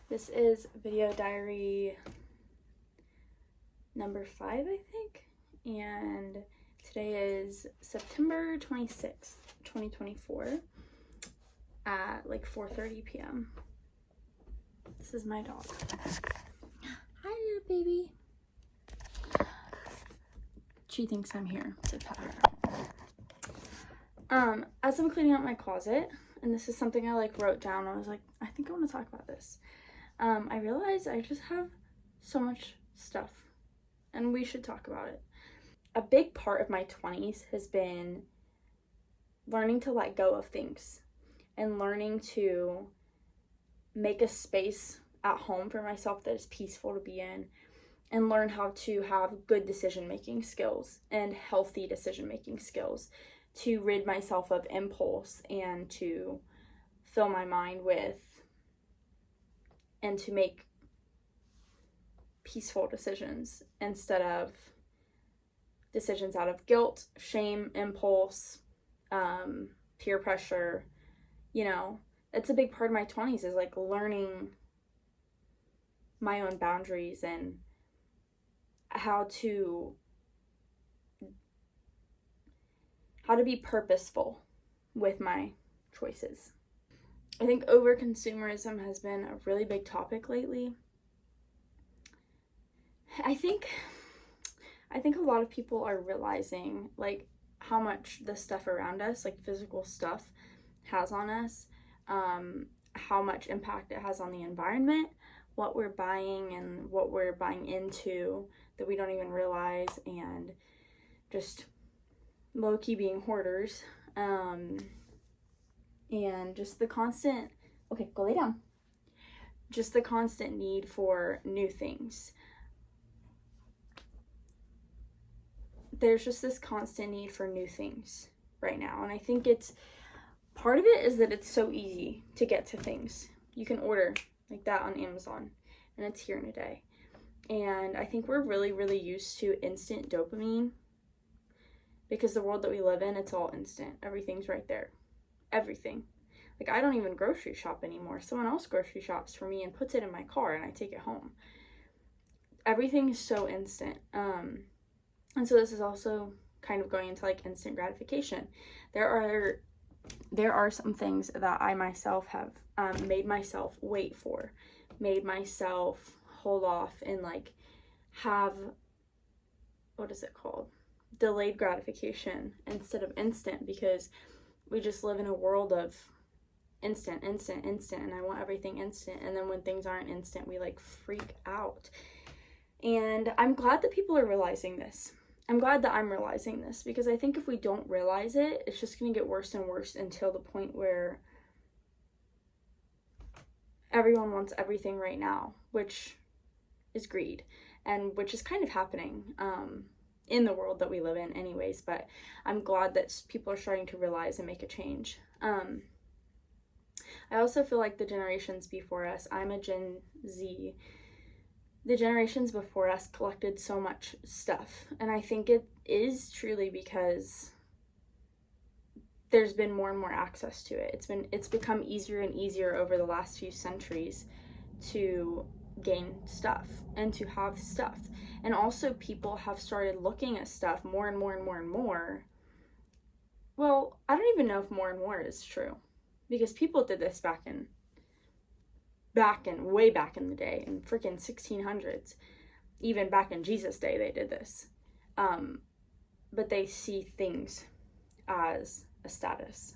This is video diary number 5, I think, and today is September 26th, 2024 at like 4:30 p.m. This is my dog. Hi, little baby. She thinks I'm here to pet her. As I'm cleaning out my closet, and this is something I wrote down, I was like, I think I want to talk about this. I realized I just have so much stuff, and we should talk about it. A big part of my 20s has been learning to let go of things and learning to make a space at home for myself that is peaceful to be in, and learn how to have good decision-making skills and healthy decision-making skills to rid myself of impulse and to fill my mind with and to make peaceful decisions instead of decisions out of guilt, shame, impulse, peer pressure. It's a big part of my 20s is learning my own boundaries and how to be purposeful with my choices. I think over-consumerism has been a really big topic lately. I think a lot of people are realizing how much the stuff around us, physical stuff, has on us, how much impact it has on the environment, what we're buying and what we're buying into that we don't even realize, and just low-key being hoarders, and just the constant, okay, go lay down, just the constant need for new things. There's just this constant need for new things right now, and I think part of it is that it's so easy to get to things. You can order like that on Amazon, and it's here in a day. And I think we're really, really used to instant dopamine, because the world that we live in, it's all instant. Everything's right there. Everything. I don't even grocery shop anymore. Someone else grocery shops for me and puts it in my car, and I take it home. Everything is so instant. And so this is also kind of going into instant gratification. There are some things that I myself have made myself wait for, made myself hold off and have, what is it called? Delayed gratification instead of instant, because we just live in a world of instant, and I want everything instant. And then when things aren't instant, we freak out. And I'm glad that people are realizing this. I'm glad that I'm realizing this, because I think if we don't realize it, it's just going to get worse and worse until the point where everyone wants everything right now, which is greed, and which is kind of happening in the world that we live in anyways. But I'm glad that people are starting to realize and make a change. I also feel like the generations before us, I'm a Gen Z, the generations before us collected so much stuff, and I think it is truly because there's been more and more access to it. It's become easier and easier over the last few centuries to gain stuff and to have stuff. And also people have started looking at stuff more and more and more and more. Well, I don't even know if more and more is true, because people did this way back in the day, in freaking 1600s. Even back in Jesus' day, they did this. But they see things as a status.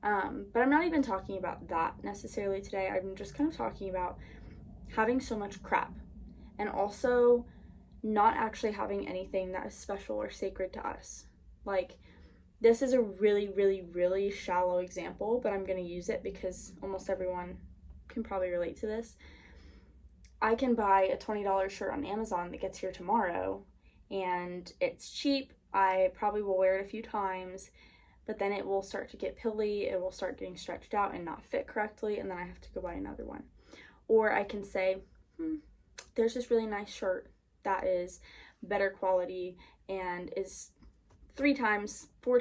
But I'm not even talking about that necessarily today. I'm just kind of talking about having so much crap, and also not actually having anything that is special or sacred to us. This is a really, really, really shallow example, but I'm going to use it because almost everyone can probably relate to this. I can buy a $20 shirt on Amazon that gets here tomorrow, and it's cheap. I probably will wear it a few times, but then it will start to get pilly, it will start getting stretched out and not fit correctly, and then I have to go buy another one. Or I can say, there's this really nice shirt that is better quality and is 4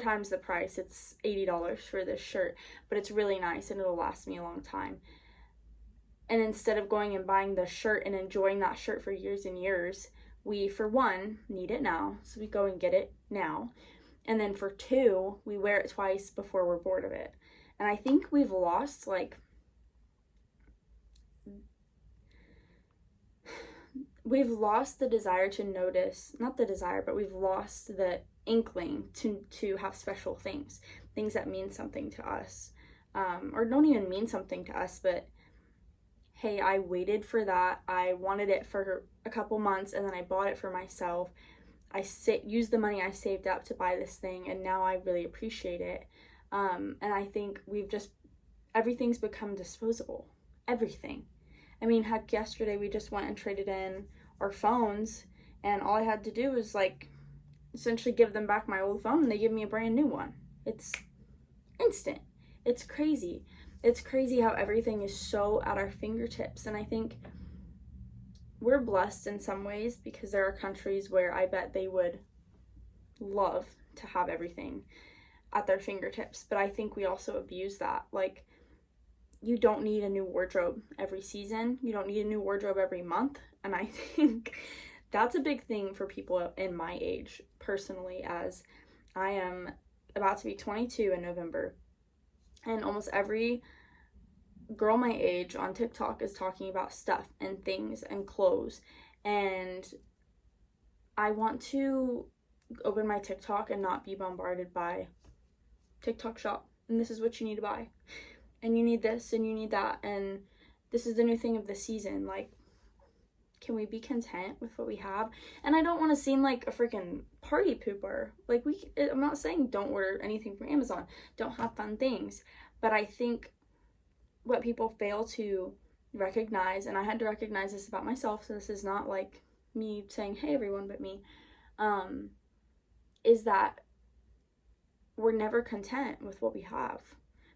times the price. It's $80 for this shirt, but it's really nice and it'll last me a long time. And instead of going and buying the shirt and enjoying that shirt for years and years, we, for one, need it now. So we go and get it now. And then for two, we wear it twice before we're bored of it. And I think we've lost, like, we've lost the desire to notice, not the desire, but we've lost the inkling to have special things that mean something to us, or don't even mean something to us, but hey, I waited for that, I wanted it for a couple months, and then I bought it for myself. I used the money I saved up to buy this thing, and now I really appreciate it. And I think everything's become disposable. Everything. I mean, heck, yesterday we just went and traded in our phones, and all I had to do was, like, essentially give them back my old phone, and they give me a brand new one. It's instant. It's crazy. It's crazy how everything is so at our fingertips. And I think we're blessed in some ways, because there are countries where I bet they would love to have everything at their fingertips. But I think we also abuse that. Like, you don't need a new wardrobe every season. You don't need a new wardrobe every month. And I think that's a big thing for people in my age, personally, as I am about to be 22 in November. And almost every girl my age on TikTok is talking about stuff and things and clothes. And I want to open my TikTok and not be bombarded by TikTok shop. And this is what you need to buy. And you need this and you need that. And this is the new thing of the season. Like, can we be content with what we have? And I don't want to seem like a freaking party pooper. Like, I'm not saying don't order anything from Amazon. Don't have fun things. But I think what people fail to recognize, and I had to recognize this about myself, so this is not like me saying, hey, everyone but me, is that we're never content with what we have,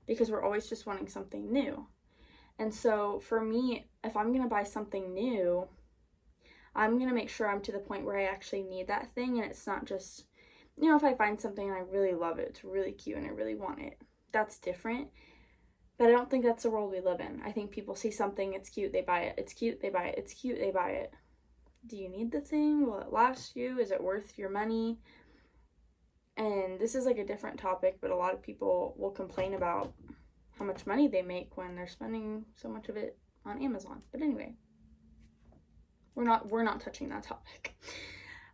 because we're always just wanting something new. And so for me, if I'm going to buy something new, I'm going to make sure I'm to the point where I actually need that thing, and it's not just, if I find something and I really love it, it's really cute and I really want it, that's different. But I don't think that's the world we live in. I think people see something, it's cute, they buy it, it's cute, they buy it, it's cute, they buy it. Do you need the thing? Will it last you? Is it worth your money? And this is like a different topic, but a lot of people will complain about how much money they make when they're spending so much of it on Amazon. But anyway, we're not touching that topic.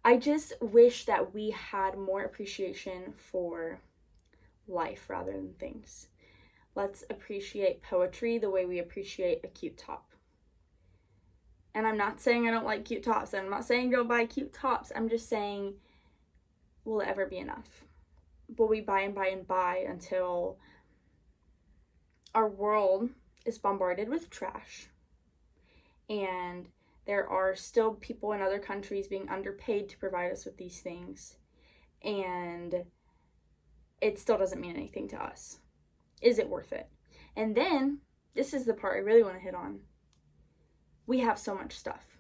I just wish that we had more appreciation for life rather than things. Let's appreciate poetry the way we appreciate a cute top. And I'm not saying I don't like cute tops. I'm not saying don't buy cute tops. I'm just saying, will it ever be enough? Will we buy and buy and buy until our world is bombarded with trash? And there are still people in other countries being underpaid to provide us with these things. And it still doesn't mean anything to us. Is it worth it? And then, this is the part I really want to hit on. We have so much stuff.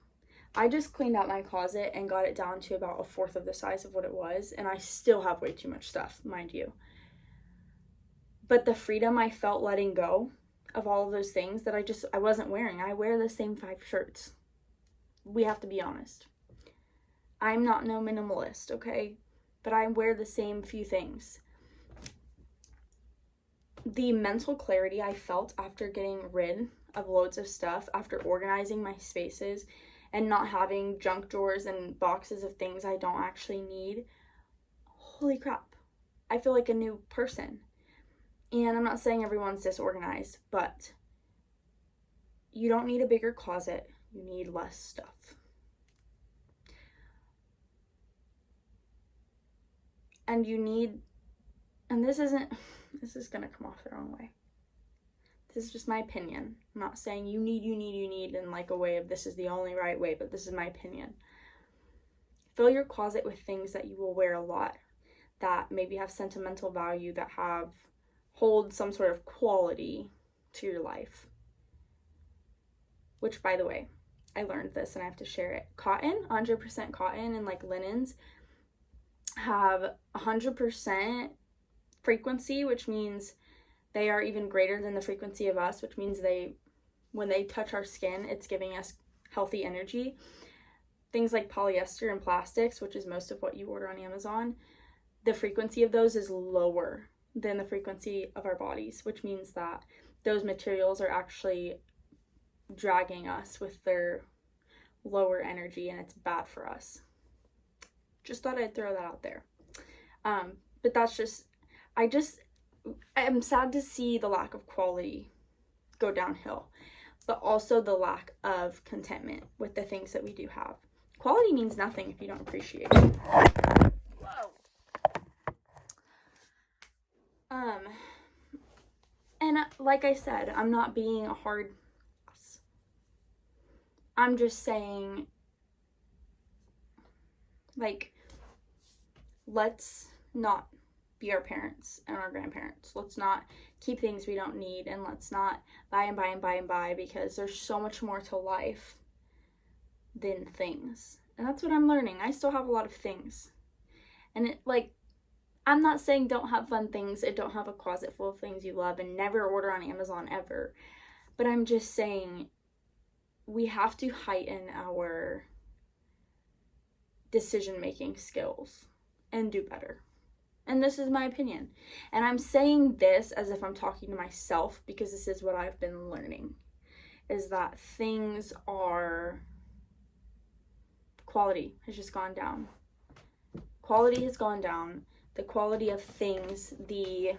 I just cleaned out my closet and got it down to about a fourth of the size of what it was, and I still have way too much stuff, mind you. But the freedom I felt letting go of all of those things that I wasn't wearing. I wear the same 5 shirts. We have to be honest. I'm not no minimalist, okay? But I wear the same few things. The mental clarity I felt after getting rid of loads of stuff, after organizing my spaces and not having junk drawers and boxes of things I don't actually need, holy crap, I feel like a new person. And I'm not saying everyone's disorganized, but you don't need a bigger closet, you need less stuff. And this is gonna come off the wrong way. This is just my opinion. I'm not saying you need in like a way of this is the only right way, but this is my opinion. Fill your closet with things that you will wear a lot, that maybe have sentimental value, that hold some sort of quality to your life. Which, by the way, I learned this and I have to share it. Cotton, 100% cotton and like linens have 100% frequency, which means they are even greater than the frequency of us, which means they when they touch our skin, it's giving us healthy energy. Things like polyester and plastics, which is most of what you order on Amazon, the frequency of those is lower than the frequency of our bodies, which means that those materials are actually dragging us with their lower energy, and it's bad for us. Just thought I'd throw that out there. But that's just, I'm sad to see the lack of quality go downhill, but also the lack of contentment with the things that we do have. Quality means nothing if you don't appreciate it. Whoa. And like I said, I'm not being a hard ass. I'm just saying, like, let's not be our parents and our grandparents. Let's not keep things we don't need, and let's not buy and buy and buy and buy, because there's so much more to life than things. And that's what I'm learning. I still have a lot of things. And I'm not saying don't have fun things and don't have a closet full of things you love and never order on Amazon ever. But I'm just saying we have to heighten our decision-making skills and do better. And this is my opinion. And I'm saying this as if I'm talking to myself, because this is what I've been learning, is that things are, quality has just gone down. Quality has gone down. The quality of things, the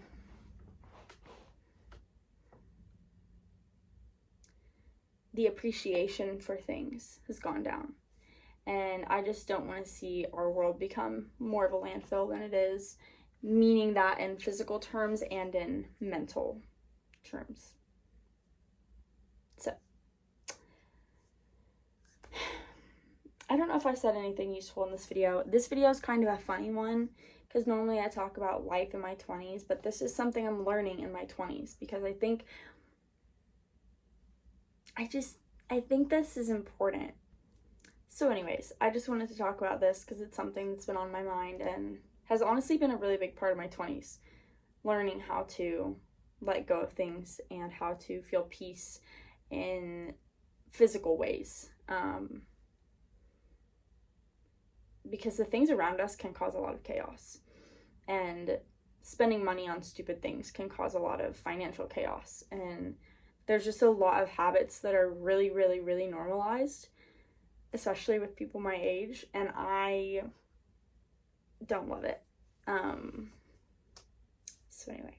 appreciation for things has gone down. And I just don't want to see our world become more of a landfill than it is, meaning that in physical terms and in mental terms. So, I don't know if I said anything useful in this video. This video is kind of a funny one, because normally I talk about life in my 20s, but this is something I'm learning in my 20s, because I think this is important. So anyways, I just wanted to talk about this because it's something that's been on my mind and has honestly been a really big part of my 20s. Learning how to let go of things and how to feel peace in physical ways. Because the things around us can cause a lot of chaos. And spending money on stupid things can cause a lot of financial chaos. And there's just a lot of habits that are really, really, really normalized, especially with people my age, and I don't love it. So anyway,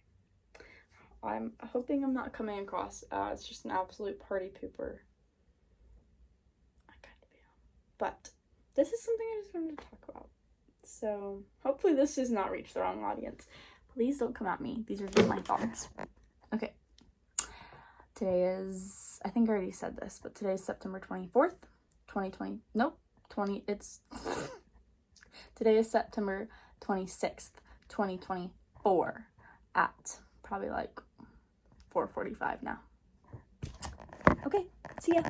I'm hoping I'm not coming across as just an absolute party pooper. I kind of am. But this is something I just wanted to talk about. So hopefully this does not reach the wrong audience. Please don't come at me. These are just my thoughts. Okay. Today is, I think I already said this, but today is September 24th, 2020. Nope, today is September 26th, 2024 at probably like 4:45 now. Okay, see ya.